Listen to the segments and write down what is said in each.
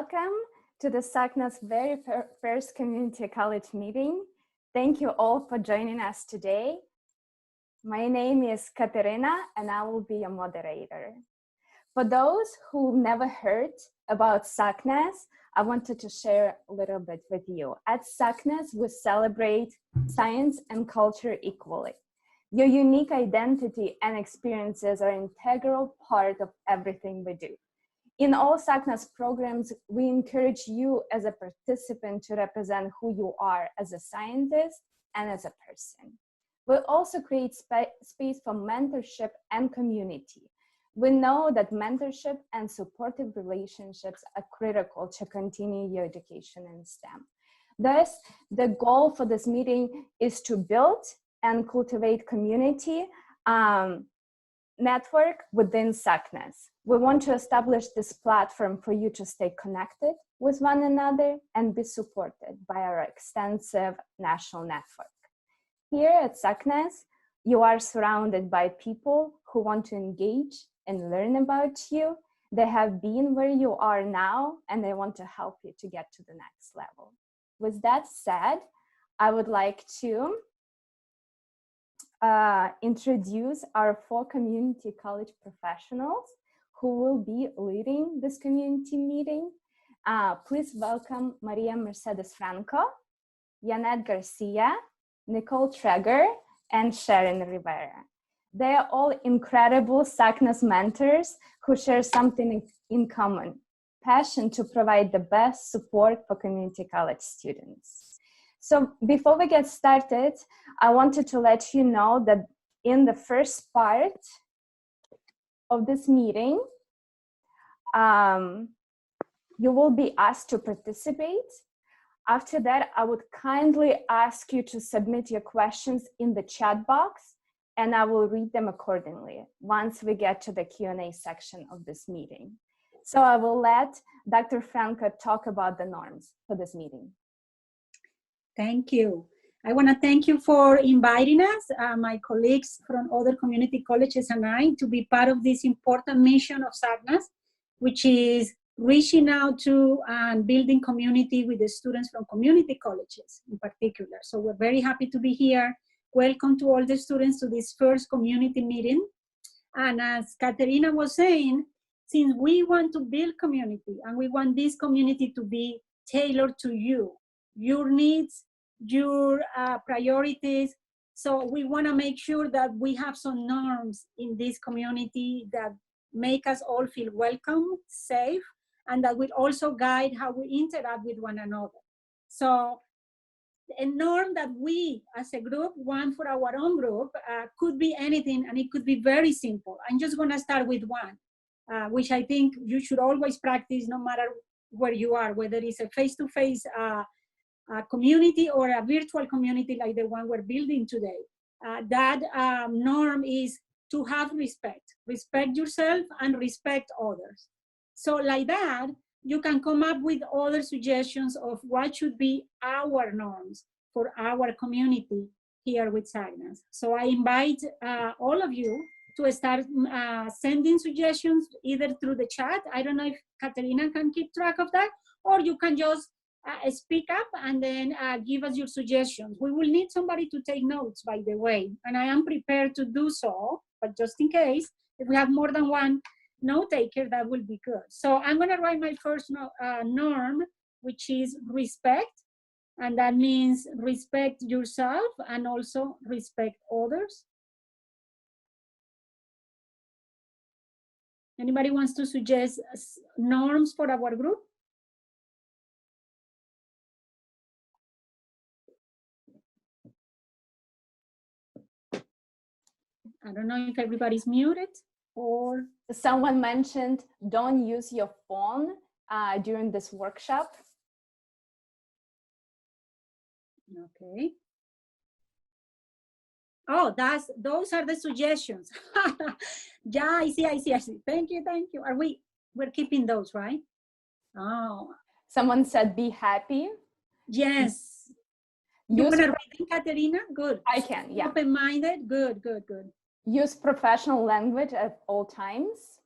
Welcome to the SACNAS very first community college meeting. Thank you all for joining us today. My name is Kateryna and I will be a moderator. For those who never heard about SACNAS, I wanted to share a little bit with you. At SACNAS, we celebrate science and culture equally. Your unique identity and experiences are an integral part of everything we do. In all SACNAS programs, we encourage you as a participant to represent who you are as a scientist and as a person. We also create space for mentorship and community. We know that mentorship and supportive relationships are critical to continue your education in STEM. Thus, the goal for this meeting is to build and cultivate community network within SACNAS. We want to establish this platform for you to stay connected with one another and be supported by our extensive national network. Here at SACNAS, you are surrounded by people who want to engage and learn about you. They have been where you are now, and they want to help you to get to the next level. With that said, I would like to introduce our 4 community college professionals who will be leading this community meeting. Please welcome Maria Mercedes Franco, Yanet Garcia, Nicole Trager, and Sharon Rivera. They are all incredible SACNAS mentors who share something in common: passion to provide the best support for community college students. So before we get started, I wanted to let you know that in the first part of this meeting, you will be asked to participate. After that, I would kindly ask you to submit your questions in the chat box, and I will read them accordingly once we get to the Q&A section of this meeting. So I will let Dr. Franco talk about the norms for this meeting. Thank you. I want to thank you for inviting us, my colleagues from other community colleges and I, to be part of this important mission of SACNAS, which is reaching out to and building community with the students from community colleges in particular. So we're very happy to be here. Welcome to all the students to this first community meeting. And as Kateryna was saying, since we want to build community and we want this community to be tailored to you, your needs, your priorities. So we want to make sure that we have some norms in this community that make us all feel welcome, safe, and that will also guide how we interact with one another. So a norm that we as a group want for our own group could be anything, and it could be very simple. I'm just going to start with one, which I think you should always practice no matter where you are, whether it's a face-to-face community or a virtual community like the one we're building today. That norm is to have respect. Respect yourself and respect others. So like that, you can come up with other suggestions of what should be our norms for our community here with SACNAS. So I invite all of you to start sending suggestions either through the chat. I don't know if Kateryna can keep track of that, or you can just speak up and then give us your suggestions. We will need somebody to take notes, by the way, and I am prepared to do so, but just in case, if we have more than one note taker, that will be good. So I'm going to write my first norm, which is respect, and that means respect yourself and also respect others. Anybody wants to suggest norms for our group? I don't know if everybody's muted or... Someone mentioned don't use your phone during this workshop. Okay. Oh, those are the suggestions. Yeah, I see. Thank you. We're keeping those, right? Oh. Someone said be happy. Yes. You want to read, Kateryna? Good. I can, yeah. Open-minded? Good. Use professional language at all times.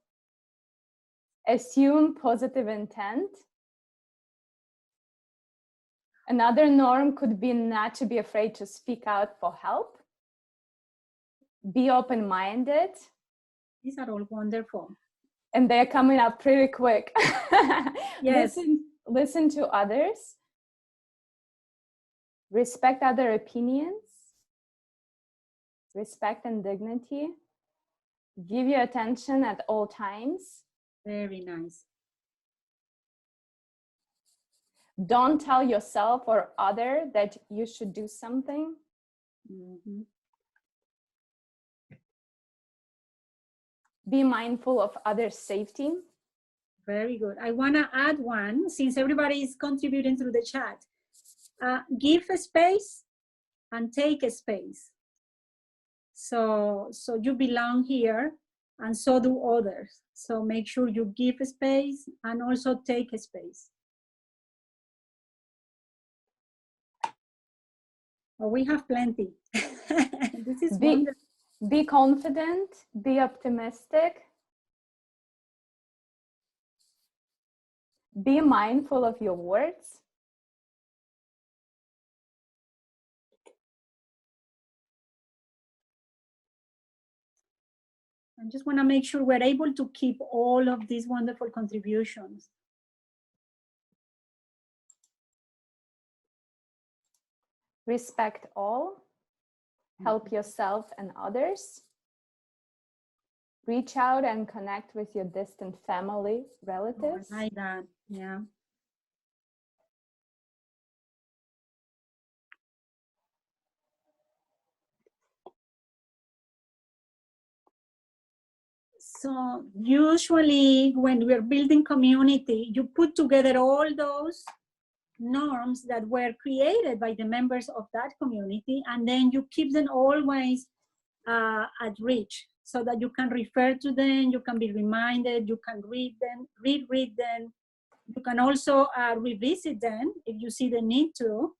Assume positive intent. Another norm could be not to be afraid to speak out for help. Be open-minded. These are all wonderful. And they're coming up pretty quick. Yes. Listen to others. Respect other opinions. Respect and dignity. Give your attention at all times. Very nice. Don't tell yourself or other that you should do something. Mm-hmm. Be mindful of others' safety. Very good. I want to add one, since everybody is contributing through the chat. Give a space and take a space. So you belong here, and so do others. So make sure you give a space and also take a space. Oh, we have plenty. This is wonderful. Be confident, be optimistic. Be mindful of your words. I just want to make sure we're able to keep all of these wonderful contributions. Respect all. Help yourself and others. Reach out and connect with your distant family, relatives. Oh, I like that, yeah. So usually when we're building community, you put together all those norms that were created by the members of that community, and then you keep them always at reach so that you can refer to them, you can be reminded, you can read them, reread them. You can also revisit them if you see the need to.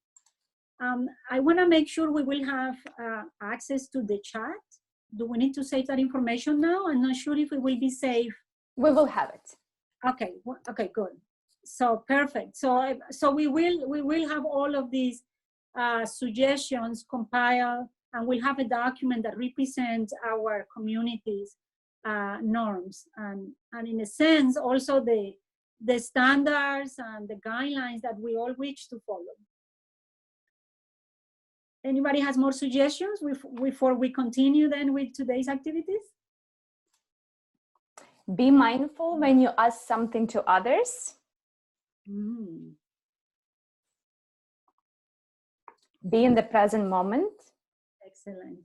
I want to make sure we will have access to the chat. Do we need to save that information now? I'm not sure if it will be safe. We will have it. Okay. Okay. Good. So perfect. So we will have all of these suggestions compiled, and we'll have a document that represents our community's norms, and in a sense also the standards and the guidelines that we all wish to follow. Anybody has more suggestions before we continue then with today's activities? Be mindful when you ask something to others. Be in the present moment. Excellent.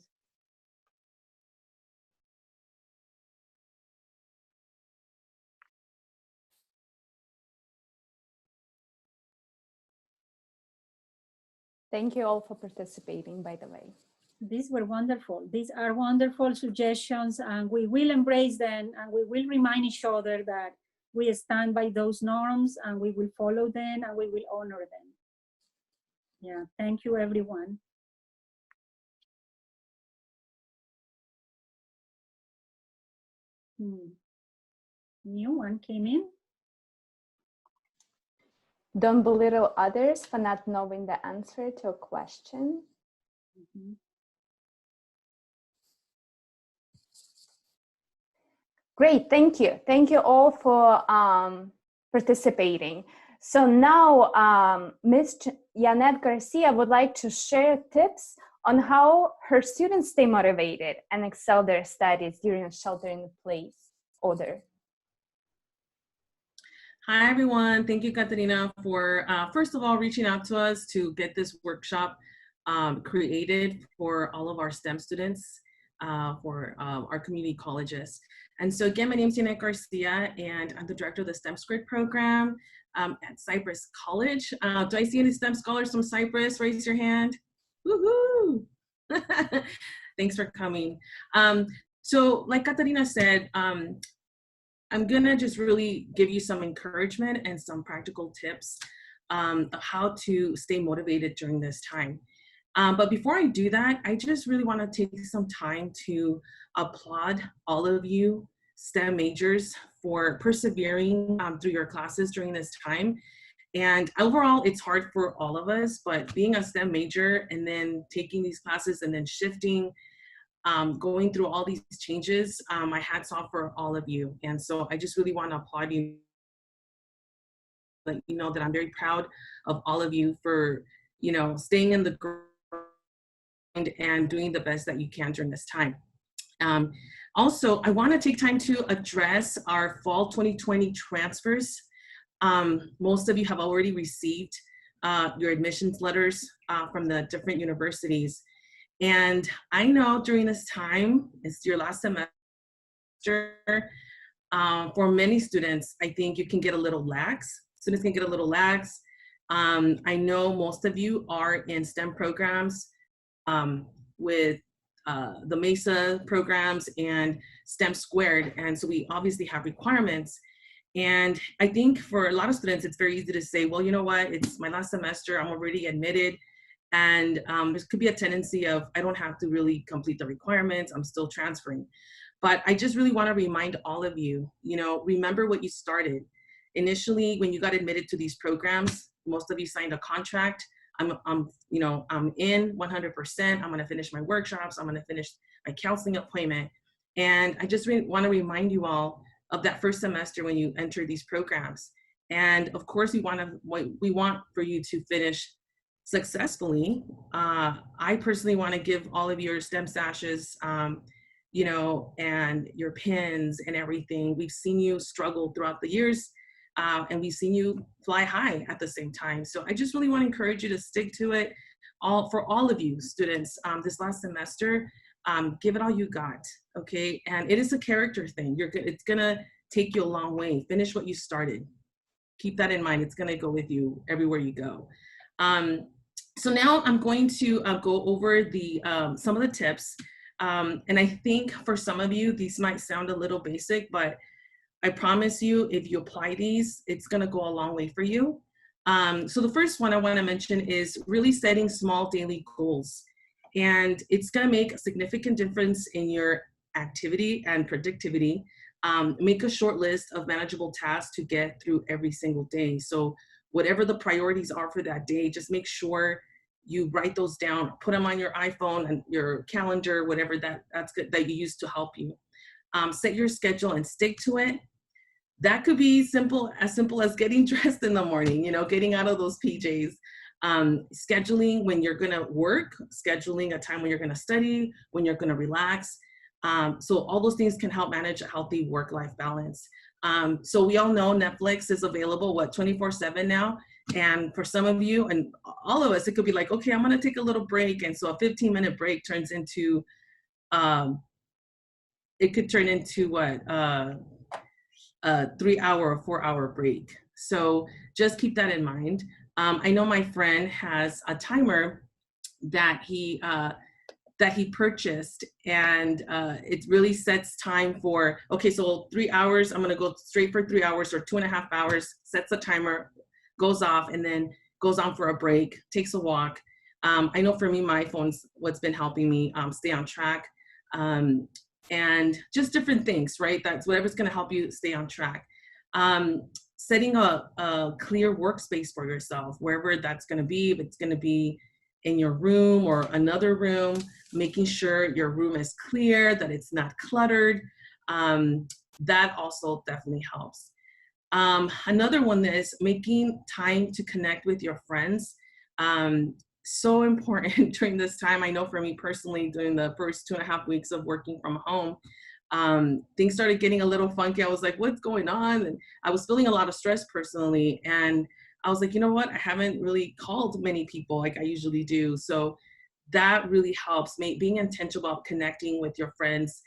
Thank you all for participating, by the way. These were wonderful. These are wonderful suggestions, and we will embrace them, and we will remind each other that we stand by those norms, and we will follow them, and we will honor them. Yeah, thank you, everyone. New one came in. Don't belittle others for not knowing the answer to a question. Great, thank you. Thank you all for participating. So now Ms. Yanet Garcia would like to share tips on how her students stay motivated and excel their studies during a shelter-in-place order. Hi, everyone. Thank you, Kateryna, for first of all, reaching out to us to get this workshop created for all of our STEM students for our community colleges. And so again, my name is Yanet Garcia, and I'm the director of the STEM Grid program at Cypress College. Do I see any STEM scholars from Cypress? Raise your hand. Woohoo! Thanks for coming. So like Kateryna said, I'm gonna just really give you some encouragement and some practical tips of how to stay motivated during this time. But before I do that, I just really wanna take some time to applaud all of you STEM majors for persevering through your classes during this time. And overall, it's hard for all of us, but being a STEM major and then taking these classes and then shifting, going through all these changes, my hat's off for all of you. And so I just really want to applaud you, let you know that I'm very proud of all of you for, you know, staying in the grind and doing the best that you can during this time. Also, I want to take time to address our fall 2020 transfers. Most of you have already received your admissions letters from the different universities. And I know during this time, it's your last semester, for many students, I think you can get a little lax. Students can get a little lax. I know most of you are in STEM programs with the Mesa programs and STEM squared. And so we obviously have requirements. And I think for a lot of students, it's very easy to say, well, you know what, it's my last semester, I'm already admitted. And there could be a tendency of, I don't have to really complete the requirements, I'm still transferring. But I just really want to remind all of you, you know, remember what you started. Initially, when you got admitted to these programs, most of you signed a contract. I'm in 100%. I'm going to finish my workshops. I'm going to finish my counseling appointment. And I just want to remind you all of that first semester when you enter these programs. And of course, we want for you to finish successfully. I personally want to give all of your STEM sashes, you know, and your pins and everything. We've seen you struggle throughout the years. And we've seen you fly high at the same time. So I just really want to encourage you to stick to it. For all of you students, this last semester, give it all you got, okay? And it is a character thing. It's gonna take you a long way. Finish what you started. Keep that in mind. It's gonna go with you everywhere you go. So now I'm going to go over some of the tips. And I think for some of you, these might sound a little basic, but I promise you, if you apply these, it's gonna go a long way for you. So the first one I wanna mention is really setting small daily goals. And it's gonna make a significant difference in your activity and productivity. Make a short list of manageable tasks to get through every single day. So whatever the priorities are for that day, just make sure you write those down, put them on your iPhone and your calendar, whatever that's good, that you use to help you. Set your schedule and stick to it. That could be as simple as getting dressed in the morning, you know, getting out of those PJs, scheduling when you're gonna work, scheduling a time when you're gonna study, when you're gonna relax. So all those things can help manage a healthy work-life balance. So we all know Netflix is available, 24/7 now? And for some of you and all of us, it could be like, okay, I'm gonna take a little break. And so a 15-minute break turns into, it could turn into what? A 3-hour or 4-hour break. So just keep that in mind. I know my friend has a timer that he purchased, and it really sets time for, okay, so 3 hours, I'm gonna go straight for 3 hours or 2.5 hours, sets a timer, goes off, and then goes on for a break, takes a walk. I know for me, my phone's what's been helping me stay on track. And just different things, right? That's whatever's gonna help you stay on track. Setting a clear workspace for yourself, wherever that's gonna be, if it's gonna be in your room or another room, making sure your room is clear, that it's not cluttered. That also definitely helps. Another one is making time to connect with your friends. So important during this time. I know for me personally, during the first 2.5 weeks of working from home, things started getting a little funky. I was like, what's going on? And I was feeling a lot of stress personally. And I was like, you know what? I haven't really called many people like I usually do. So that really helps. Being intentional about connecting with your friends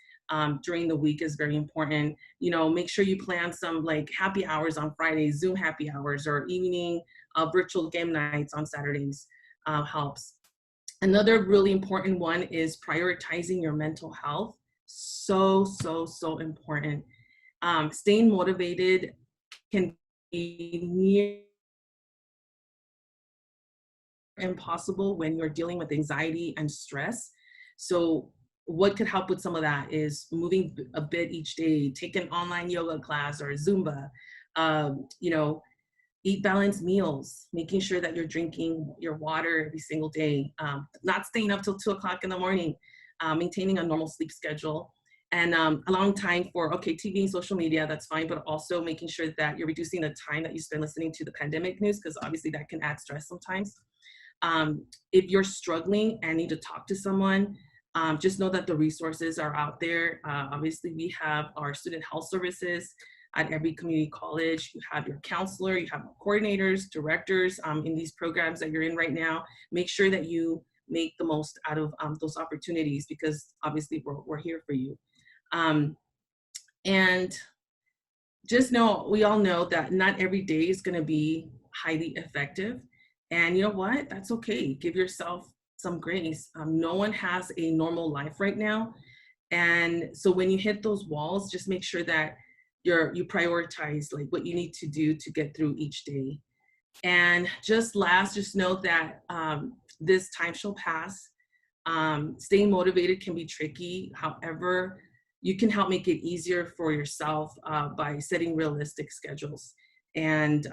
during the week is very important. You know, make sure you plan some like happy hours on Fridays, Zoom happy hours, or evening virtual game nights on Saturdays. Helps. Another really important one is prioritizing your mental health. So important. Staying motivated can be near impossible when you're dealing with anxiety and stress. So what could help with some of that is moving a bit each day, take an online yoga class or Zumba, you know, eat balanced meals, making sure that you're drinking your water every single day, not staying up till 2 o'clock in the morning, maintaining a normal sleep schedule, and allowing time for, okay, TV and social media, that's fine, but also making sure that you're reducing the time that you spend listening to the pandemic news, because obviously that can add stress sometimes. If you're struggling and need to talk to someone, just know that the resources are out there. Obviously, we have our student health services at every community college. You have your counselor, you have coordinators, directors in these programs that you're in right now. Make sure that you make the most out of those opportunities, because obviously we're here for you. And just know, we all know that not every day is going to be highly effective. And you know what? That's okay. Give yourself some grace. No one has a normal life right now. And so when you hit those walls, just make sure that you prioritize like what you need to do to get through each day. And just know that this time shall pass. Staying motivated can be tricky. However, you can help make it easier for yourself by setting realistic schedules. And,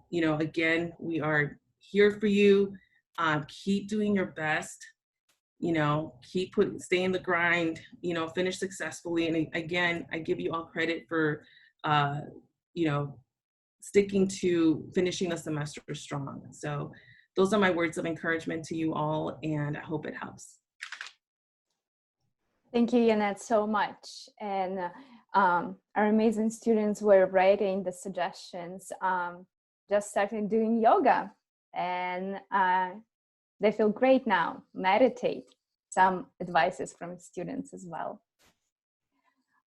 you know, again, we are here for you. Keep doing your best, you know, stay in the grind, you know, finish successfully. And again, I give you all credit for, you know, sticking to finishing the semester strong. So those are my words of encouragement to you all, and I hope it helps. Thank you, Yanet, so much. And our amazing students were writing the suggestions, just started doing yoga, and they feel great now. Meditate, some advices from students as well.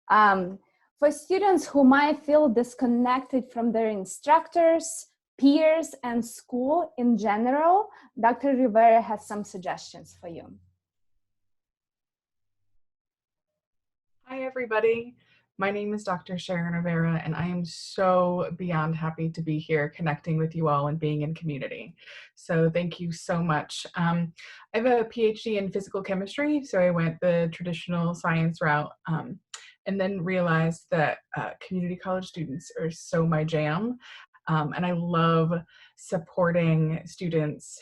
For students who might feel disconnected from their instructors, peers, and school in general, Dr. Rivera has some suggestions for you. Hi, everybody. My name is Dr. Sharon Rivera, and I am so beyond happy to be here connecting with you all and being in community. So thank you so much. I have a PhD in physical chemistry, so I went the traditional science route, and then realized that community college students are so my jam. And I love supporting students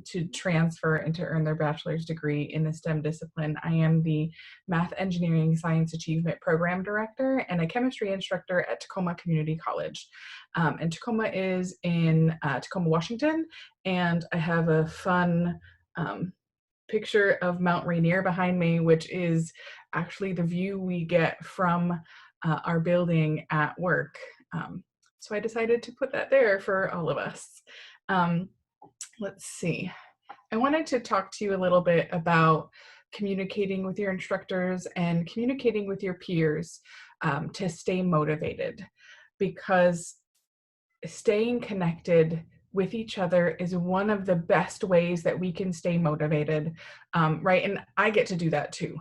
to transfer and to earn their bachelor's degree in the STEM discipline. I am the Math, Engineering, Science Achievement Program Director and a chemistry instructor at Tacoma Community College. And Tacoma is in Tacoma, Washington, and I have a fun picture of Mount Rainier behind me, which is actually the view we get from our building at work. So I decided to put that there for all of us. Let's see. I wanted to talk to you a little bit about communicating with your instructors and communicating with your peers to stay motivated, because staying connected with each other is one of the best ways that we can stay motivated, right? And I get to do that too.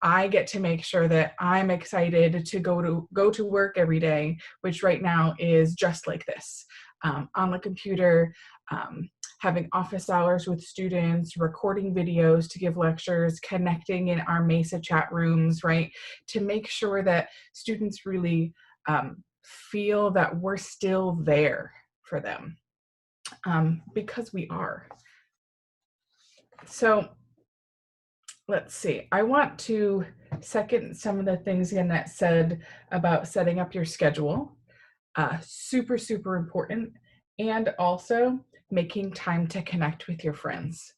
I get to make sure that I'm excited to go to work every day, which right now is just like this, on the computer, having office hours with students, recording videos to give lectures, connecting in our Mesa chat rooms, right? To make sure that students really feel that we're still there for them, because we are. So let's see, I want to second some of the things Yanet said about setting up your schedule. Super, super important. And also making time to connect with your friends.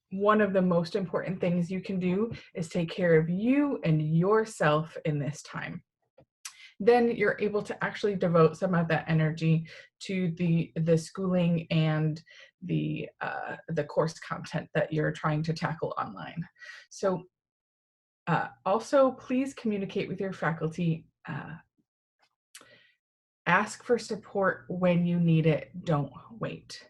One of the most important things you can do is take care of you and yourself in this time. Then you're able to actually devote some of that energy to the schooling and the course content that you're trying to tackle online. So also, please communicate with your faculty. Ask for support when you need it. Don't wait.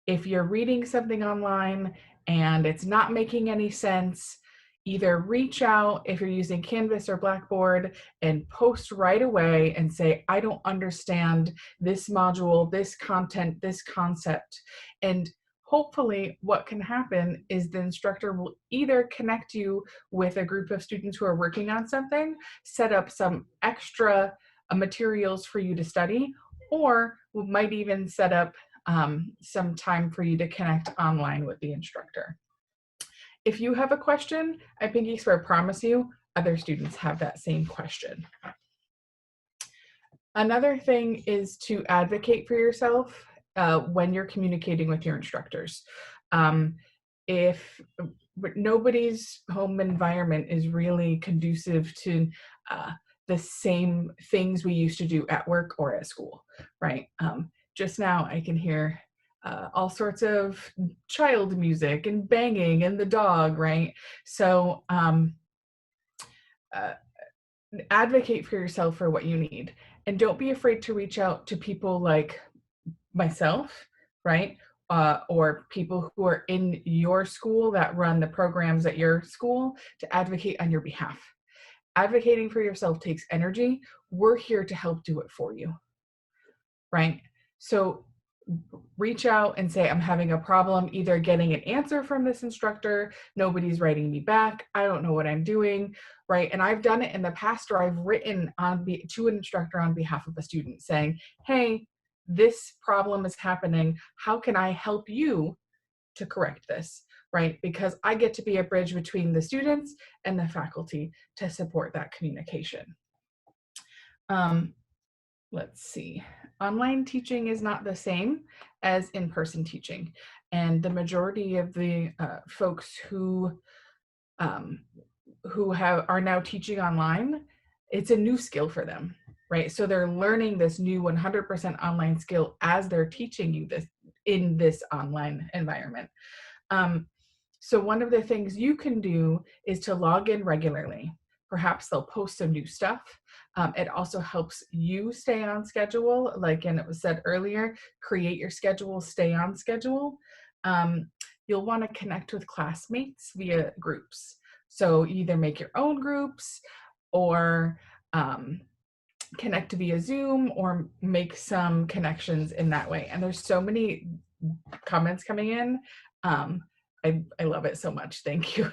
If you're reading something online and it's not making any sense, either reach out if you're using Canvas or Blackboard and post right away and say, I don't understand this module, this content, this concept. And hopefully what can happen is the instructor will either connect you with a group of students who are working on something, set up some extra materials for you to study, or we might even set up some time for you to connect online with the instructor. If you have a question, I pinky swear promise you, other students have that same question. Another thing is to advocate for yourself when you're communicating with your instructors. If nobody's home environment is really conducive to the same things we used to do at work or at school, right? Just now I can hear all sorts of child music and banging and the dog, right? So advocate for yourself for what you need. And don't be afraid to reach out to people like myself, right? Or people who are in your school that run the programs at your school to advocate on your behalf. Advocating for yourself takes energy. We're here to help do it for you, right? So reach out and say, I'm having a problem either getting an answer from this instructor, nobody's writing me back, I don't know what I'm doing, right? And I've done it in the past where I've written to an instructor on behalf of a student saying, hey, this problem is happening, how can I help you to correct this, right? Because I get to be a bridge between the students and the faculty to support that communication. Let's see. Online teaching is not the same as in-person teaching. And the majority of the folks who are now teaching online, it's a new skill for them, right? So they're learning this new 100% online skill as they're teaching you this in this online environment. So one of the things you can do is to log in regularly. Perhaps they'll post some new stuff. It also helps you stay on schedule. Like it was said earlier, create your schedule, stay on schedule. You'll want to connect with classmates via groups. So either make your own groups or connect via Zoom or make some connections in that way. And there's so many comments coming in. I love it so much. Thank you.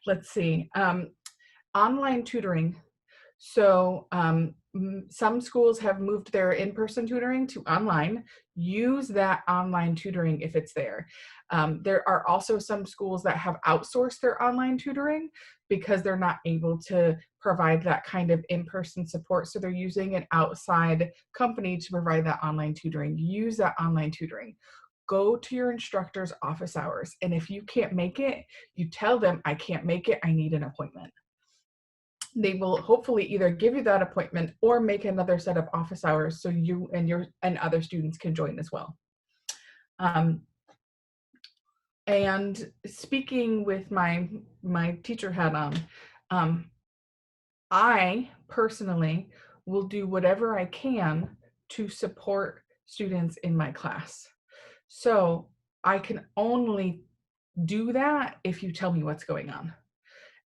Let's see. Online tutoring. So some schools have moved their in-person tutoring to online. Use that online tutoring if it's there. There are also some schools that have outsourced their online tutoring because they're not able to provide that kind of in-person support. So they're using an outside company to provide that online tutoring. Use that online tutoring. Go to your instructor's office hours. And if you can't make it, you tell them, I can't make it, I need an appointment. They will hopefully either give you that appointment or make another set of office hours so you and other students can join as well. And speaking with my teacher hat on, I personally will do whatever I can to support students in my class. So I can only do that if you tell me what's going on.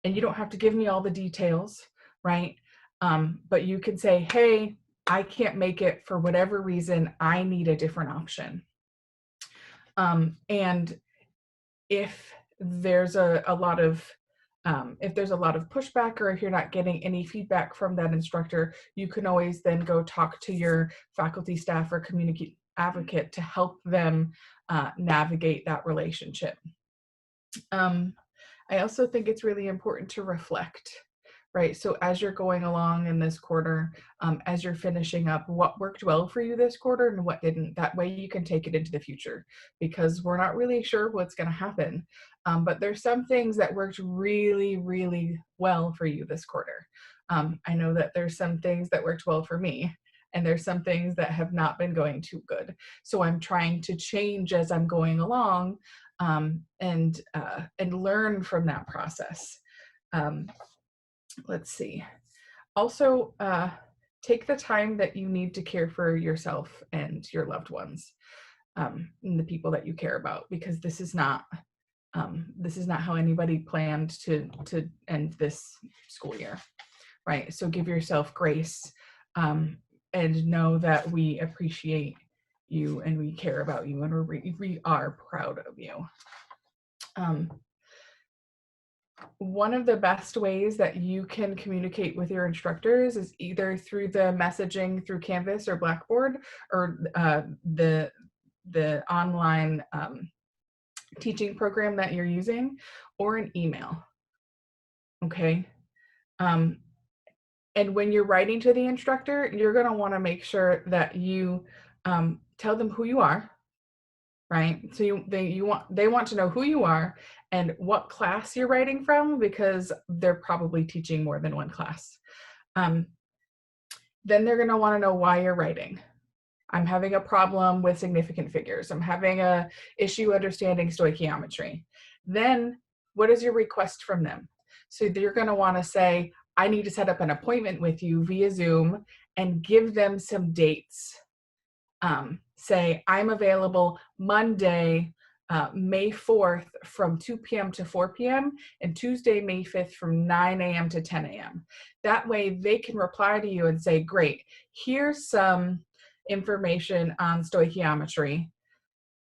And you don't have to give me all the details, right? But you can say, hey, I can't make it for whatever reason, I need a different option. And if there's a lot of pushback, or if you're not getting any feedback from that instructor, you can always then go talk to your faculty, staff, or community advocate to help them navigate that relationship. I also think it's really important to reflect, right? So as you're going along in this quarter, as you're finishing up, what worked well for you this quarter and what didn't. That way you can take it into the future, because we're not really sure what's going to happen. But there's some things that worked really, really well for you this quarter. I know that there's some things that worked well for me, and there's some things that have not been going too good. So I'm trying to change as I'm going along, and learn from that process. Let's see. Also, take the time that you need to care for yourself and your loved ones, and the people that you care about, because this is not how anybody planned to end this school year, right? So give yourself grace, and know that we appreciate you and we care about you, and we are proud of you. one of the best ways that you can communicate with your instructors is either through the messaging through Canvas or Blackboard, or the online teaching program that you're using, or an email. Okay. And when you're writing to the instructor, you're going to want to make sure that you tell them who you are, right? So they want to know who you are and what class you're writing from, because they're probably teaching more than one class. Then they're going to want to know why you're writing. I'm having a problem with significant figures. I'm having a issue understanding stoichiometry. Then what is your request from them? So you're going to want to say, I need to set up an appointment with you via Zoom, and give them some dates. Say, I'm available Monday, May 4th from 2 p.m. to 4 p.m. and Tuesday, May 5th from 9 a.m. to 10 a.m. That way they can reply to you and say, great, here's some information on stoichiometry.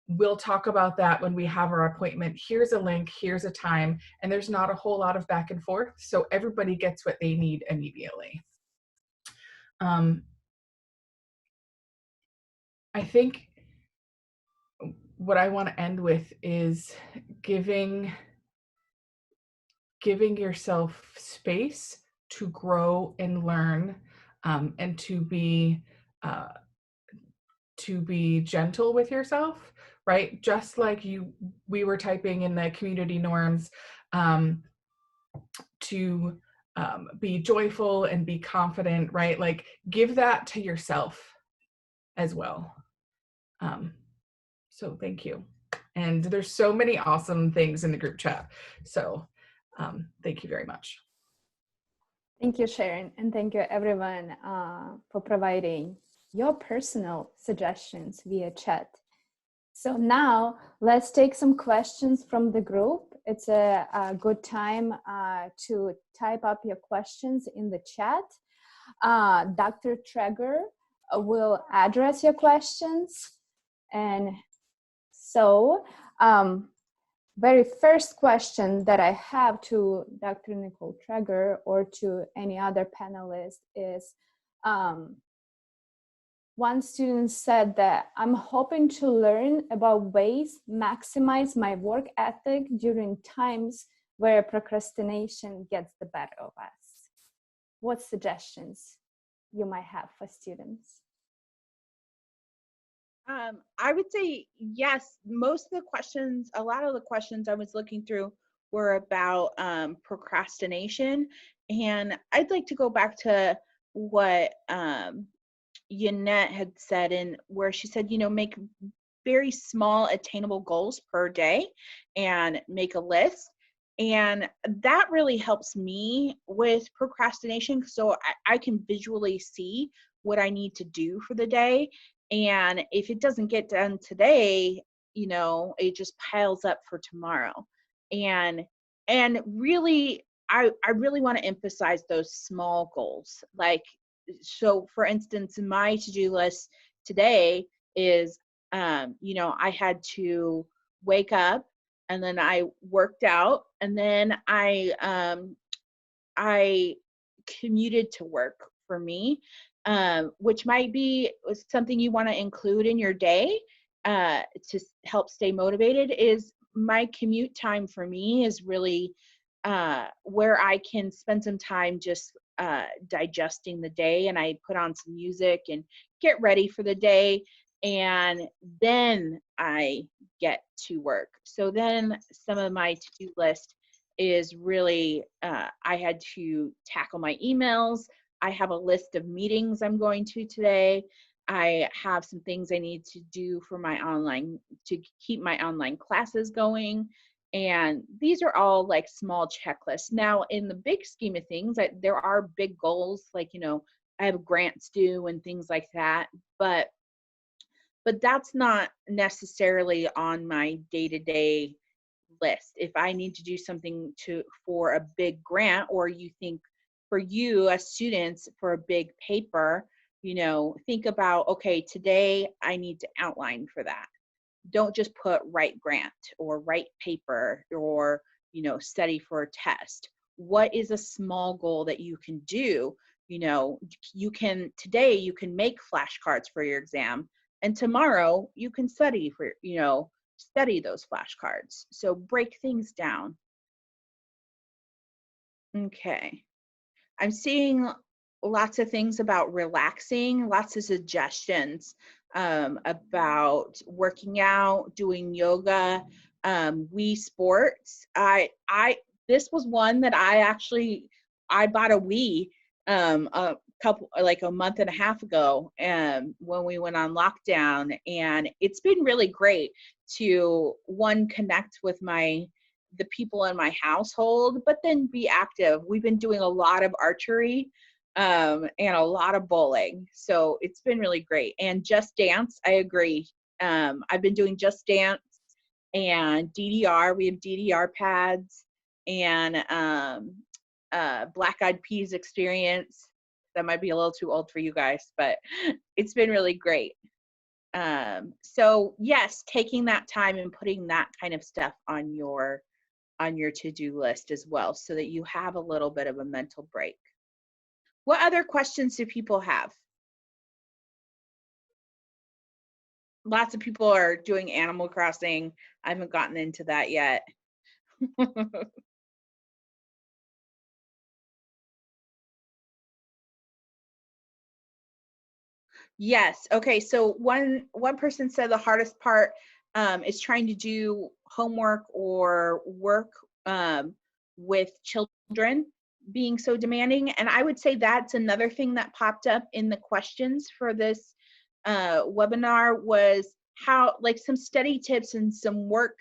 We'll talk about that when we have our appointment. Here's a link, here's a time, and there's not a whole lot of back and forth, so everybody gets what they need immediately. I think what I want to end with is giving yourself space to grow and learn, and to be gentle with yourself, right? Just like we were typing in the community norms, to be joyful and be confident, right? Like, give that to yourself as well. So thank you. And there's so many awesome things in the group chat. So thank you very much. Thank you, Sharon. And thank you everyone for providing your personal suggestions via chat. So now let's take some questions from the group. It's a good time to type up your questions in the chat. Dr. Trager will address your questions. And so very first question that I have to Dr. Nicole Trager or to any other panelist is, one student said that I'm hoping to learn about ways maximize my work ethic during times where procrastination gets the better of us. What suggestions you might have for students? I would say yes. Most of the questions, a lot of the questions I was looking through were about procrastination. And I'd like to go back to what Yanet had said, and where she said, make very small attainable goals per day and make a list. And that really helps me with procrastination, so I can visually see what I need to do for the day. And if it doesn't get done today, it just piles up for tomorrow. And really, I really want to emphasize those small goals. Like, so for instance, my to-do list today is, I had to wake up, and then I worked out, and then I commuted to work for me, which might be something you want to include in your day to help stay motivated. Is my commute time for me is really where I can spend some time just digesting the day, and I put on some music and get ready for the day, and then I get to work. So then some of my to-do list is really I had to tackle my emails. I have a list of meetings I'm going to today. I have some things I need to do for to keep my online classes going. And these are all like small checklists. Now, in the big scheme of things, there are big goals, like, I have grants due and things like that. But that's not necessarily on my day-to-day list. If I need to do something for a big grant, or you think for you as students for a big paper, think about, okay, today I need to outline for that. Don't just put write grant or write paper or study for a test? What is a small goal that you can do? Today you can make flashcards for your exam, and tomorrow you can study those flashcards. So break things down. Okay. I'm seeing lots of things about relaxing, lots of suggestions about working out, doing yoga, Wii Sports. This was one that I bought a Wii a month and a half ago, when we went on lockdown, and it's been really great to connect with the people in my household, but then be active. We've been doing a lot of archery and a lot of bowling, so it's been really great. And Just Dance, I agree. I've been doing Just Dance and DDR. We have DDR pads and Black Eyed Peas Experience. That might be a little too old for you guys, but it's been really great. So yes, taking that time and putting that kind of stuff on your to-do list as well, so that you have a little bit of a mental break. What other questions do people have? Lots of people are doing Animal Crossing. I haven't gotten into that yet. Yes. Okay. So one person said the hardest part is trying to do homework or work with children being so demanding. And I would say that's another thing that popped up in the questions for this webinar, was how, like, some study tips and some work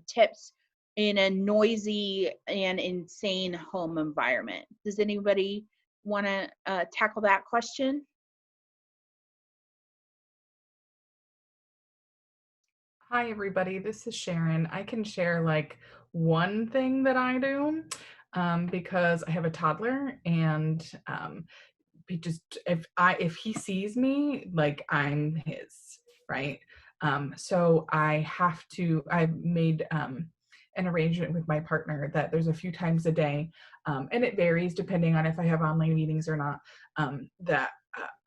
tips in a noisy and insane home environment. Does anybody want to tackle that question? Hi, everybody. This is Sharon. I can share like one thing that I do because I have a toddler, and if he sees me, like, I'm his, right? So I've made an arrangement with my partner that there's a few times a day, and it varies depending on if I have online meetings or not, that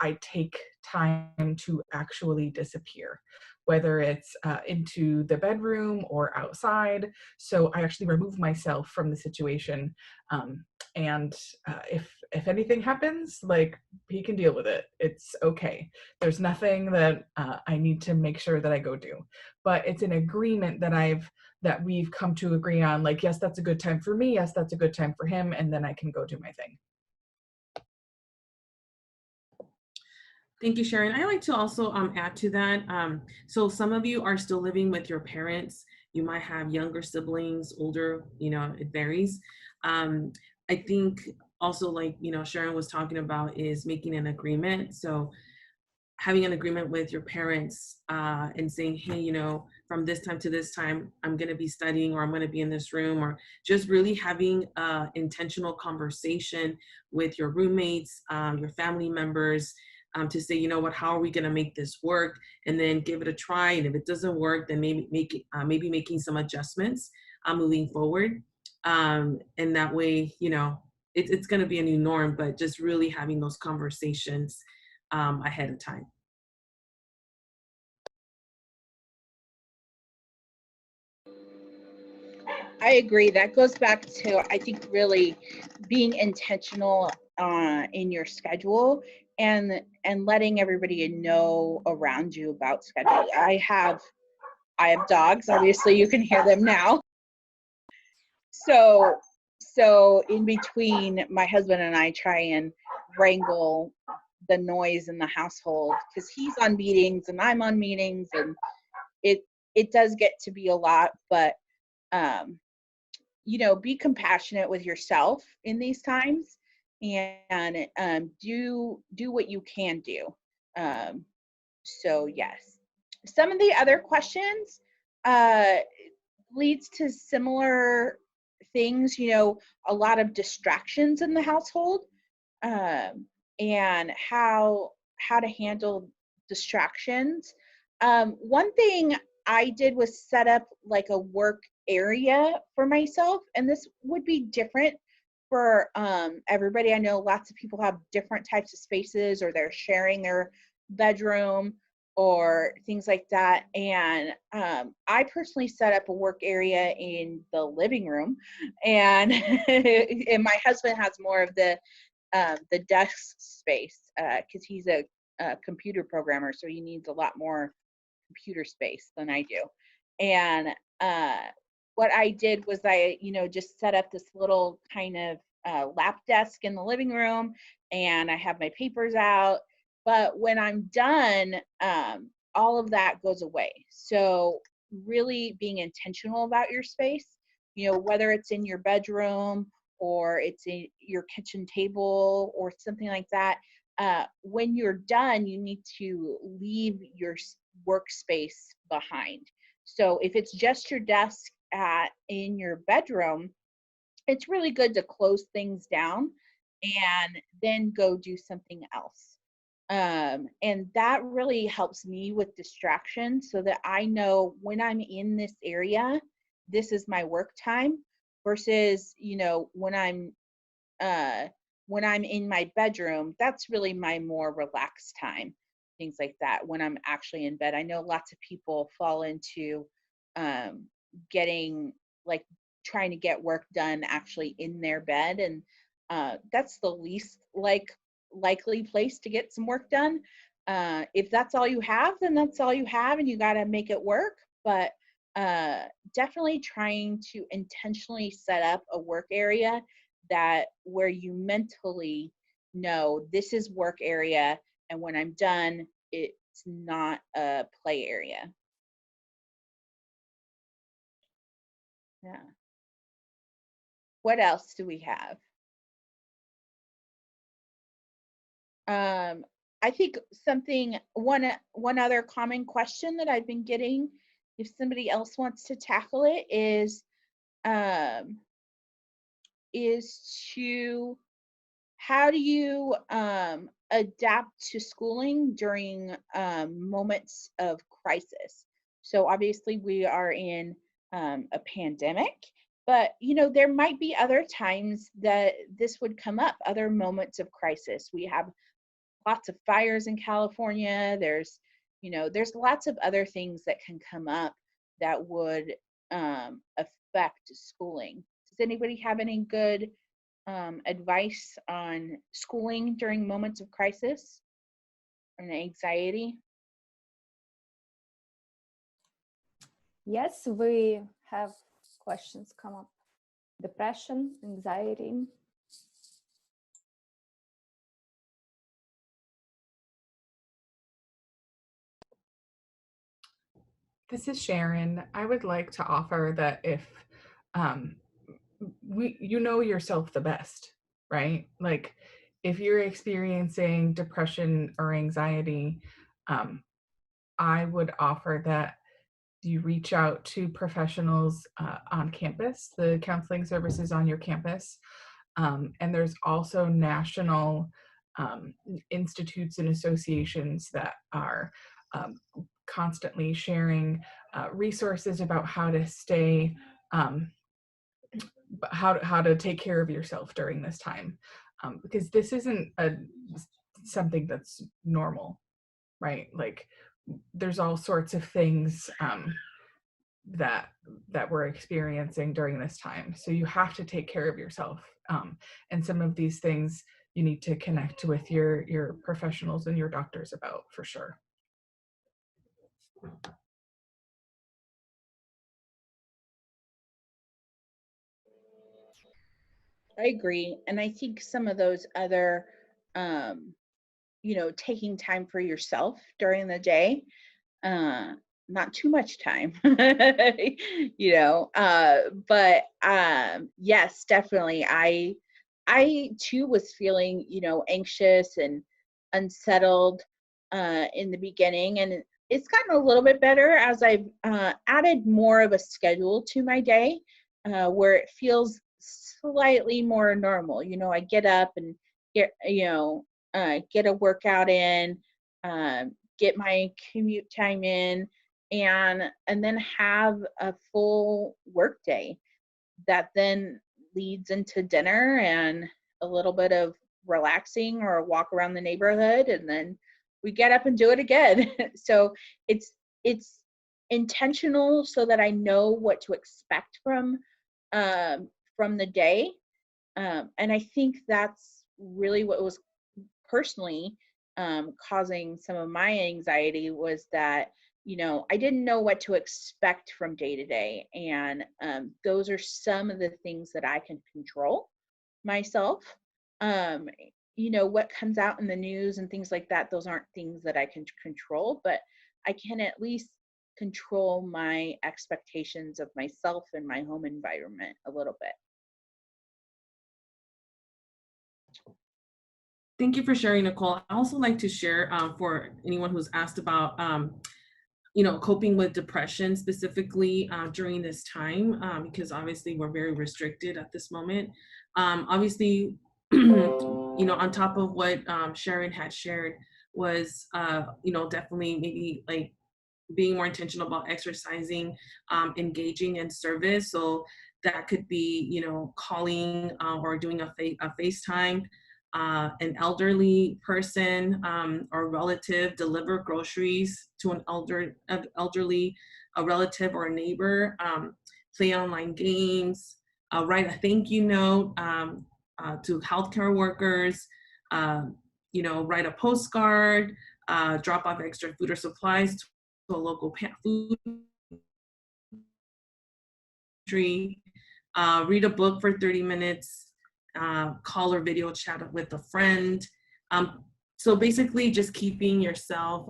I take time to actually disappear, whether it's into the bedroom or outside. So I actually remove myself from the situation. And if anything happens, like, he can deal with it. It's okay. There's nothing that I need to make sure that I go do. But it's an agreement that we've come to agree on. Like, yes, that's a good time for me. Yes, that's a good time for him. And then I can go do my thing. Thank you, Sharon. I like to also add to that. So some of you are still living with your parents. You might have younger siblings, older, it varies. I think also, like, Sharon was talking about, is making an agreement. So having an agreement with your parents and saying, hey, from this time to this time, I'm going to be studying, or I'm going to be in this room, or just really having an intentional conversation with your roommates, your family members, to say, how are we going to make this work, and then give it a try. And if it doesn't work, then maybe making some adjustments moving forward. And that way, it's going to be a new norm, but just really having those conversations ahead of time. I agree. That goes back to, I think, really being intentional in your schedule, and letting everybody know around you about schedule. I have dogs. Obviously, you can hear them now. So in between, my husband and I try and wrangle the noise in the household, because he's on meetings and I'm on meetings, and it does get to be a lot. But be compassionate with yourself in these times, and do what you can do. So yes, some of the other questions leads to similar things. A lot of distractions in the household, and how to handle distractions. One thing I did was set up like a work area for myself, and this would be different for everybody. I know lots of people have different types of spaces, or they're sharing their bedroom or things like that. And I personally set up a work area in the living room, and and my husband has more of the desk space because he's a computer programmer, so he needs a lot more computer space than I do. And what I did was I, just set up this little kind of lap desk in the living room, and I have my papers out. But when I'm done, all of that goes away. So really being intentional about your space, whether it's in your bedroom or it's in your kitchen table or something like that, when you're done, you need to leave your workspace behind. So if it's just your desk in your bedroom, it's really good to close things down and then go do something else. And that really helps me with distraction, so that I know when I'm in this area, this is my work time, versus, when I'm in my bedroom, that's really my more relaxed time, things like that. When I'm actually in bed, I know lots of people fall into getting, like, trying to get work done actually in their bed, and that's the least likely place to get some work done. If that's all you have, then that's all you have, and you got to make it work. But definitely trying to intentionally set up a work area where you mentally know this is work area, and when I'm done, it's not a play area. Yeah. What else do we have? I think one other common question that I've been getting, if somebody else wants to tackle it, is to how do you adapt to schooling during moments of crisis? So obviously we are in a pandemic, but there might be other times that this would come up, other moments of crisis. We have lots of fires in California. There's lots of other things that can come up that would affect schooling. Does anybody have any good advice on schooling during moments of crisis and anxiety? Yes, we have questions come up. Depression, anxiety. This is Sharon. I would like to offer that if you know yourself the best, right? Like if you're experiencing depression or anxiety, I would offer that you reach out to professionals on campus, the counseling services on your campus. And there's also national institutes and associations that are constantly sharing resources about how to stay, how to take care of yourself during this time, because this isn't something that's normal, right? Like there's all sorts of things that we're experiencing during this time. So you have to take care of yourself, and some of these things you need to connect with your professionals and your doctors about, for sure. I agree. And I think some of those other, taking time for yourself during the day, not too much time, but yes, definitely. I too was feeling, anxious and unsettled in the beginning, and it's gotten a little bit better as I've added more of a schedule to my day, where it feels slightly more normal. I get up and get a workout in, get my commute time in, and then have a full work day that then leads into dinner and a little bit of relaxing or a walk around the neighborhood, and then we get up and do it again. So it's intentional so that I know what to expect from the day. And I think that's really what was personally causing some of my anxiety, was that, you know, I didn't know what to expect from day to day. And those are some of the things that I can control myself. You know, what comes out in the news and things like that, those aren't things that I can control, but I can at least control my expectations of myself and my home environment a little bit. Thank you for sharing, Nicole. I also like to share for anyone who's asked about, you know, coping with depression specifically during this time, because obviously we're very restricted at this moment. Obviously, you know, on top of what Sharon had shared was, you know, definitely maybe like being more intentional about exercising, engaging in service. So that could be, you know, calling or doing a FaceTime, an elderly person or relative, deliver groceries to an elderly, a relative or a neighbor, play online games, write a thank you note to healthcare workers, you know, write a postcard, drop off extra food or supplies to a local food pantry, read a book for 30 minutes, call or video chat with a friend. So basically just keeping yourself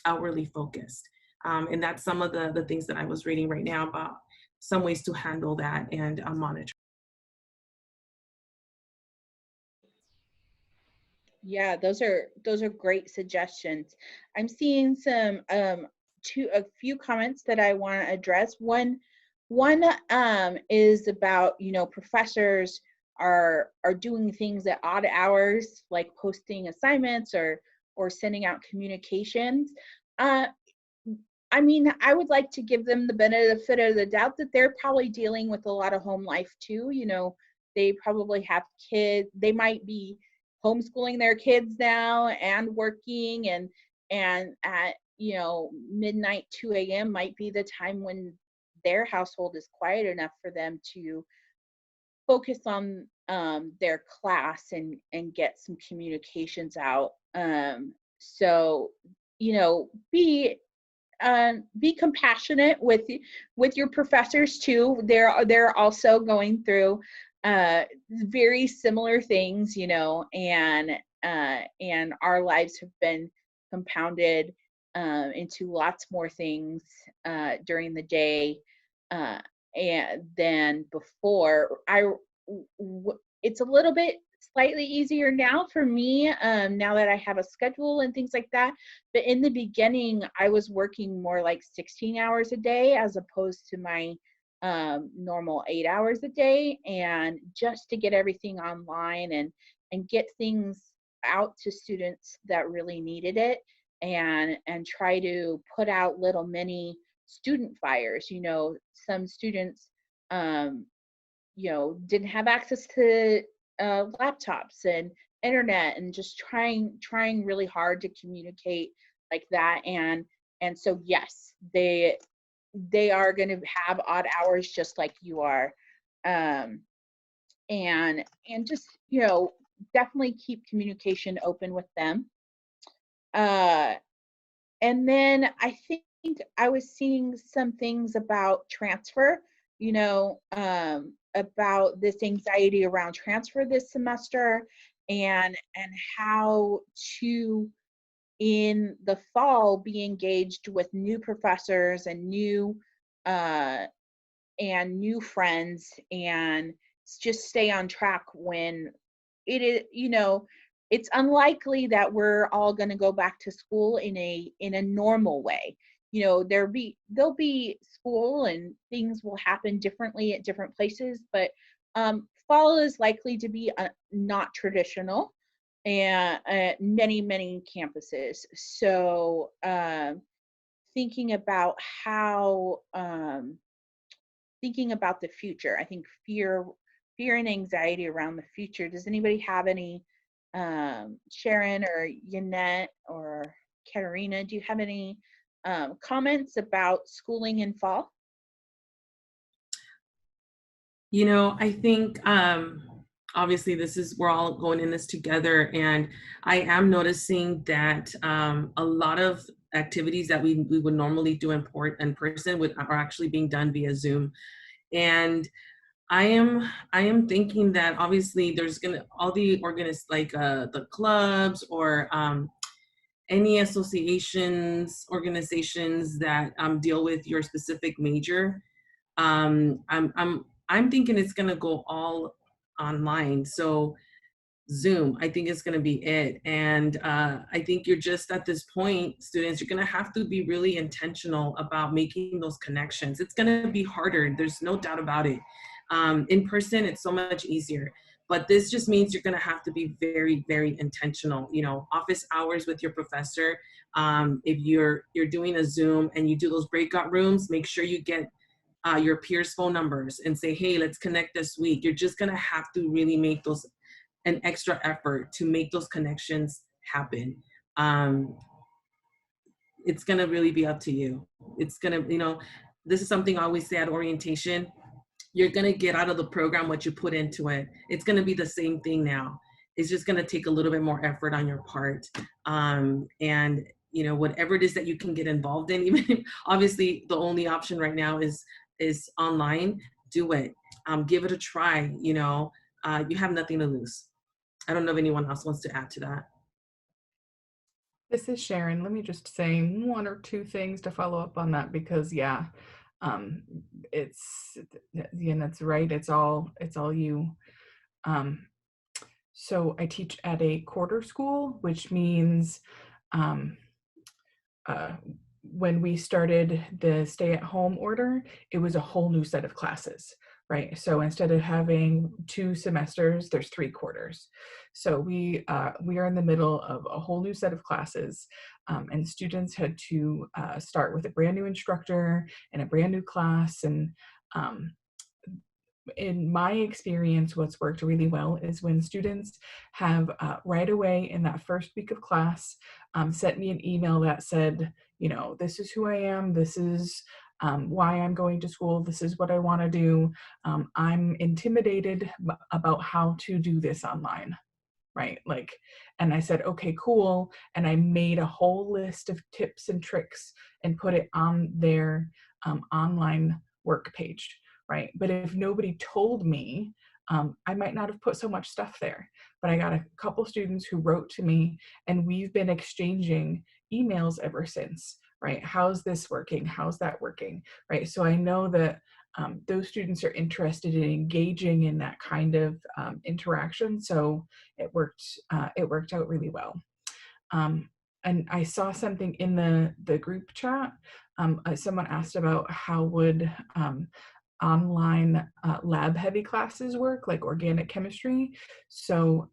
outwardly focused. And that's some of the things that I was reading right now about some ways to handle that and monitor. Yeah, those are great suggestions. I'm seeing some a few comments that I want to address. One is about, you know, professors are doing things at odd hours, like posting assignments or sending out communications. I mean, I would like to give them the benefit of the doubt that they're probably dealing with a lot of home life too. You know, they probably have kids. They might be homeschooling their kids now and working, and at, you know, midnight, 2 a.m. might be the time when their household is quiet enough for them to focus on their class and get some communications out. So, you know, be compassionate with your professors too. They're also going through very similar things, you know, and our lives have been compounded into lots more things during the day and than before. It's a little bit slightly easier now for me, now that I have a schedule and things like that. But in the beginning, I was working more like 16 hours a day as opposed to my normal 8 hours a day, and just to get everything online and get things out to students that really needed it, and try to put out little mini student fires. You know, some students you know, didn't have access to laptops and internet, and just trying really hard to communicate like that. And so yes, they are going to have odd hours just like you are, and just, you know, definitely keep communication open with them. And then I think I was seeing some things about transfer, you know, about this anxiety around transfer this semester, and how to, in the fall, be engaged with new professors and new friends, and just stay on track when it is, you know, it's unlikely that we're all going to go back to school in a normal way. You know, there'll be school and things will happen differently at different places, but fall is likely to be not traditional, and many campuses. So thinking about how, thinking about the future. I think fear and anxiety around the future. Does anybody have any, Sharon or Yanet or Kateryna, do you have any comments about schooling in fall? You know, I think obviously we're all going in this together, and I am noticing that a lot of activities that we would normally do in person are actually being done via Zoom. And I am thinking that obviously there's gonna all the the clubs or any organizations that deal with your specific major. I'm thinking it's gonna go all online. So Zoom, I think it's gonna be it. And I think you're just at this point, students, you're gonna have to be really intentional about making those connections. It's gonna be harder, there's no doubt about it. In person, it's so much easier. But this just means you're gonna have to be very, very intentional. You know, office hours with your professor. If you're doing a Zoom and you do those breakout rooms, make sure you get your peers' phone numbers and say, hey, let's connect this week. You're just gonna have to really make those an extra effort to make those connections happen. It's gonna really be up to you. It's gonna, you know, this is something I always say at orientation. You're gonna get out of the program what you put into it. It's gonna be the same thing now. It's just gonna take a little bit more effort on your part. And you know, whatever it is that you can get involved in, even if obviously the only option right now is online, do it. Give it a try, you know, you have nothing to lose. I don't know if anyone else wants to add to that. This is Sharon. Let me just say one or two things to follow up on that, because yeah, it's, yeah, that's right. It's all you. So I teach at a quarter school, which means when we started the stay-at-home order, it was a whole new set of classes, right? So instead of having 2 semesters, there's 3 quarters. So we are in the middle of a whole new set of classes, and students had to start with a brand new instructor and a brand new class. And in my experience, what's worked really well is when students have right away in that first week of class sent me an email that said, you know, this is who I am, this is why I'm going to school, this is what I want to do. I'm intimidated about how to do this online, right? Like, and I said, okay, cool. And I made a whole list of tips and tricks and put it on their online work page, right? But if nobody told me, I might not have put so much stuff there. But I got a couple students who wrote to me, and we've been exchanging emails ever since, right? How's this working? How's that working, right? So I know that those students are interested in engaging in that kind of interaction. So it worked out really well. And I saw something in the group chat. Someone asked about how would online lab heavy classes work, like organic chemistry. So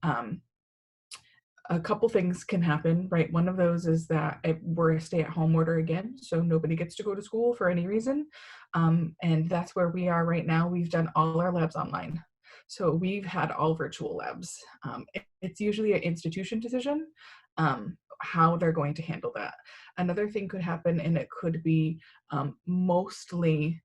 a couple things can happen, right? One of those is that we're a stay-at-home order again, so nobody gets to go to school for any reason. And that's where we are right now. We've done all our labs online. So we've had all virtual labs. It's usually an institution decision how they're going to handle that. Another thing could happen, and it could be mostly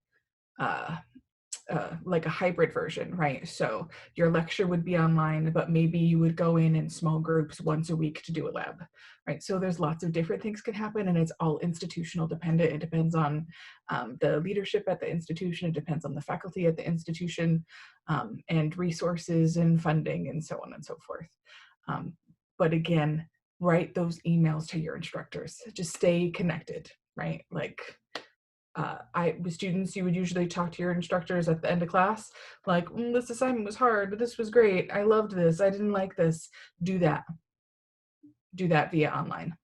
like a hybrid version, right? So your lecture would be online, but maybe you would go in small groups once a week to do a lab, right? So there's lots of different things could happen, and it's all institutional dependent. It depends on the leadership at the institution. It depends on the faculty at the institution, and resources and funding and so on and so forth. But again, write those emails to your instructors. Just stay connected, right? Like, with students, you would usually talk to your instructors at the end of class, like, this assignment was hard, this was great, I loved this, I didn't like this. Do that via online.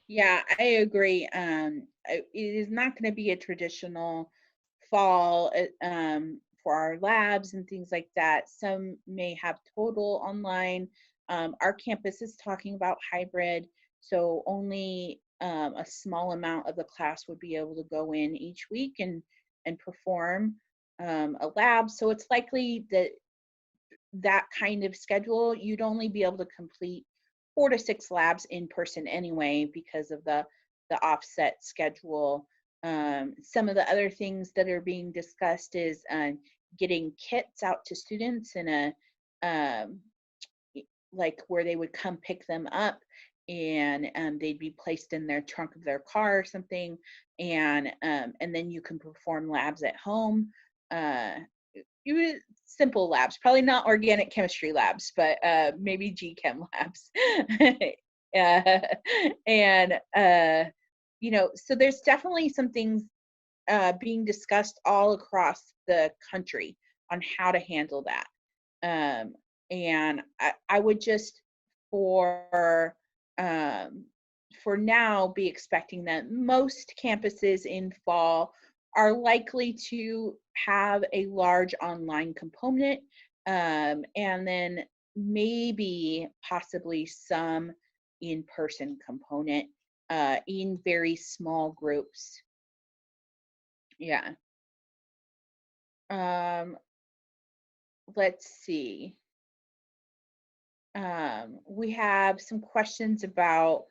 Yeah, I agree. It is not going to be a traditional fall for our labs and things like that. Some may have total online, Our campus is talking about hybrid, so only a small amount of the class would be able to go in each week and perform a lab. So it's likely that kind of schedule, you'd only be able to complete 4 to 6 labs in person anyway because of the offset schedule. Some of the other things that are being discussed is getting kits out to students in a like where they would come pick them up, and they'd be placed in their trunk of their car or something, and then you can perform labs at home. Simple labs, probably not organic chemistry labs, but maybe GChem labs. So there's definitely some things being discussed all across the country on how to handle that. And I would just for now be expecting that most campuses in fall are likely to have a large online component, and then maybe possibly some in-person component in very small groups. Yeah. Let's see. We have some questions about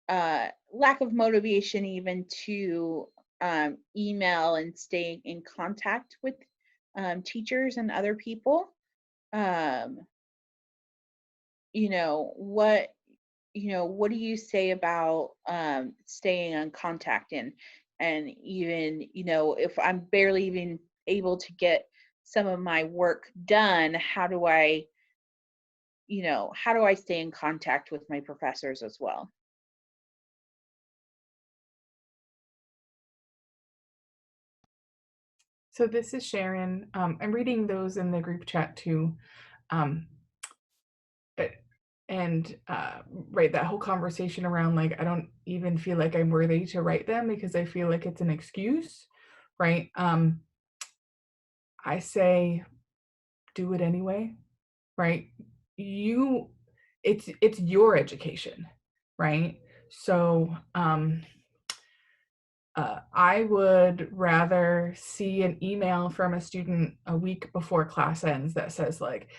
lack of motivation even to email and stay in contact with teachers and other people. What do you say about staying in contact and even, if I'm barely even able to get some of my work done, how do I stay in contact with my professors as well? So this is Sharon. I'm reading those in the group chat too. Right, that whole conversation around like, I don't even feel like I'm worthy to write them because I feel like it's an excuse, right? I say, do it anyway, right? It's your education, right? So I would rather see an email from a student a week before class ends that says like,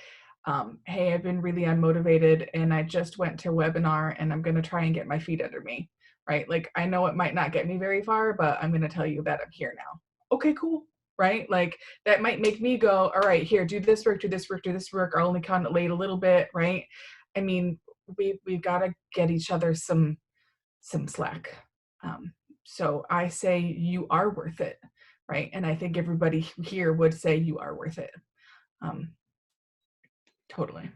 hey, I've been really unmotivated and I just went to a webinar and I'm going to try and get my feet under me, right? Like, I know it might not get me very far, but I'm going to tell you that I'm here now. Okay, cool, right? Like, that might make me go, all right, here, do this work, do this work, do this work. I'll only count it late a little bit, right? I mean, we've got to get each other some slack. So I say you are worth it, right? And I think everybody here would say you are worth it. Totally.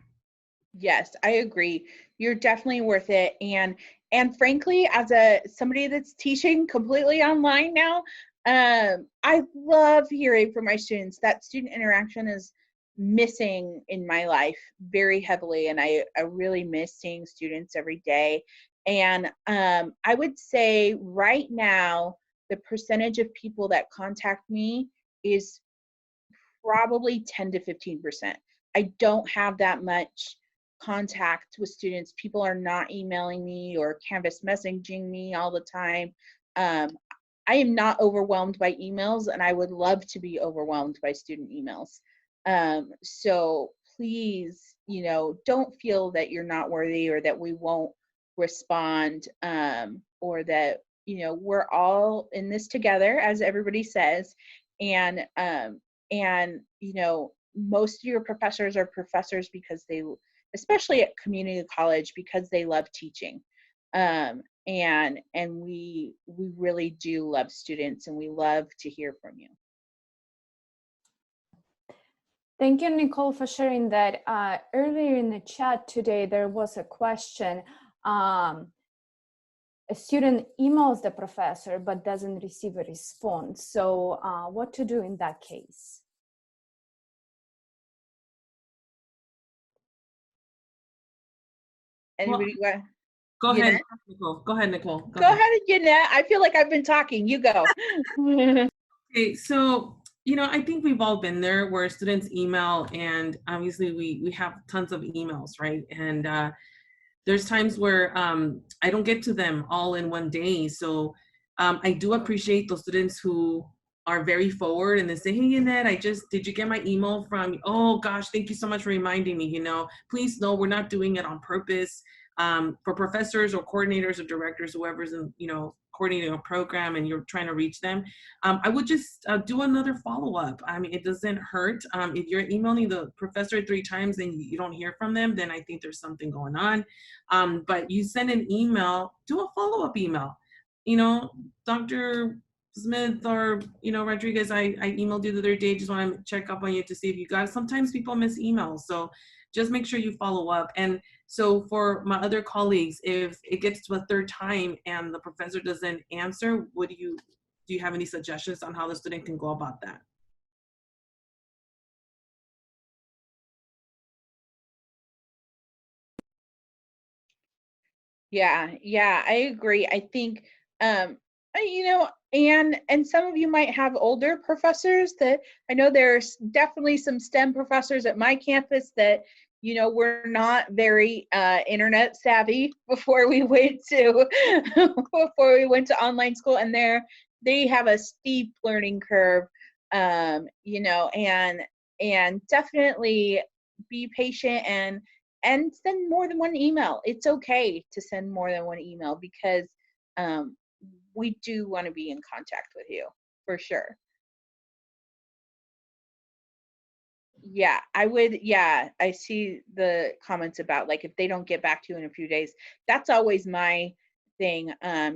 Yes, I agree. You're definitely worth it. And frankly, as somebody that's teaching completely online now, I love hearing from my students. That student interaction is missing in my life very heavily, and I really miss seeing students every day. And I would say right now, the percentage of people that contact me is probably 10 to 15%. I don't have that much contact with students. People are not emailing me or Canvas messaging me all the time. I am not overwhelmed by emails, and I would love to be overwhelmed by student emails. So please, don't feel that you're not worthy or that we won't respond, or that, we're all in this together, as everybody says. And most of your professors are professors because they, especially at community college, because they love teaching. And we really do love students, and we love to hear from you. Thank you, Nicole, for sharing that. Earlier in the chat today, there was a question. A student emails the professor but doesn't receive a response. So what to do in that case? Anybody? Go ahead, Nicole. Go ahead, Nicole. Go ahead, Yanet. I feel like I've been talking. You go. Okay, so you know, I think we've all been there where students email, and obviously we have tons of emails, right? And there's times where I don't get to them all in one day. So I do appreciate those students who are very forward and they say, hey, Yanet, did you get my email from, oh gosh, thank you so much for reminding me, you know, please know we're not doing it on purpose. For professors or coordinators or directors, whoever's in, you know, coordinating a program and you're trying to reach them, I would just do another follow-up. I mean, it doesn't hurt. If you're emailing the professor 3 times and you don't hear from them, then I think there's something going on. But you send an email, do a follow-up email. You know, Dr. Smith or, you know, Rodriguez, I emailed you the other day, just want to check up on you to see if you got it. Sometimes people miss emails, so just make sure you follow up. And so for my other colleagues, if it gets to a 3rd time and the professor doesn't answer, do you have any suggestions on how the student can go about that? Yeah, I agree. I think, you know, and some of you might have older professors that I know there's definitely some STEM professors at my campus that, you know, we're not very internet savvy before we went to online school, and they have a steep learning curve, you know, and definitely be patient and send more than one email. It's okay to send more than one email because we do want to be in contact with you for sure. Yeah, I would. Yeah, I see the comments about like if they don't get back to you in a few days, that's always my thing.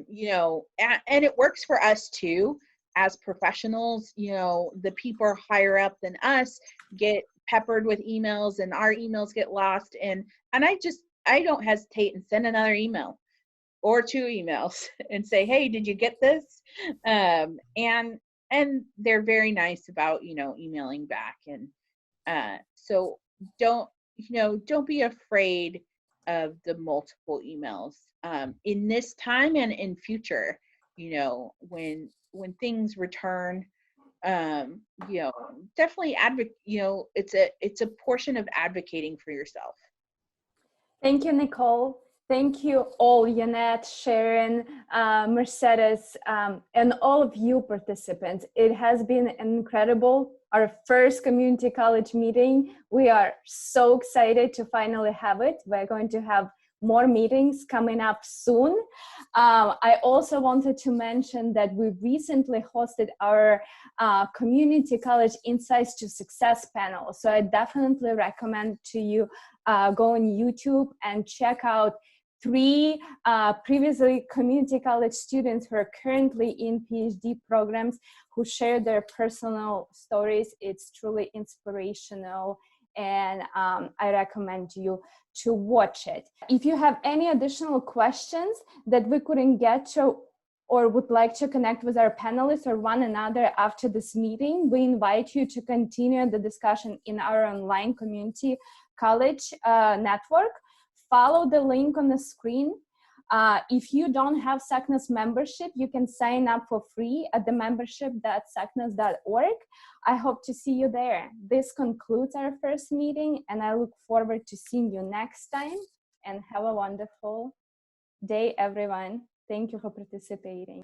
You know, and it works for us too as professionals. You know, the people higher up than us get peppered with emails and our emails get lost, and I don't hesitate and send another email or 2 emails and say, hey, did you get this? And they're very nice about, you know, emailing back. And so don't be afraid of the multiple emails in this time and in future, you know, when things return. You know, definitely you know, it's a portion of advocating for yourself. Thank you, Nicole. Thank you all, Yanet, Sharon, Mercedes, and all of you participants. It has been incredible. Our first community college meeting. We are so excited to finally have it. We're going to have more meetings coming up soon. I also wanted to mention that we recently hosted our Community College Insights to Success panel. So I definitely recommend to you go on YouTube and check out 3 previously community college students who are currently in PhD programs who share their personal stories. It's truly inspirational, and I recommend you to watch it. If you have any additional questions that we couldn't get to or would like to connect with our panelists or one another after this meeting, we invite you to continue the discussion in our online community college network. Follow the link on the screen. If you don't have SACNAS membership, you can sign up for free at the membership.sacnas.org. I hope to see you there. This concludes our first meeting, and I look forward to seeing you next time. And have a wonderful day, everyone. Thank you for participating.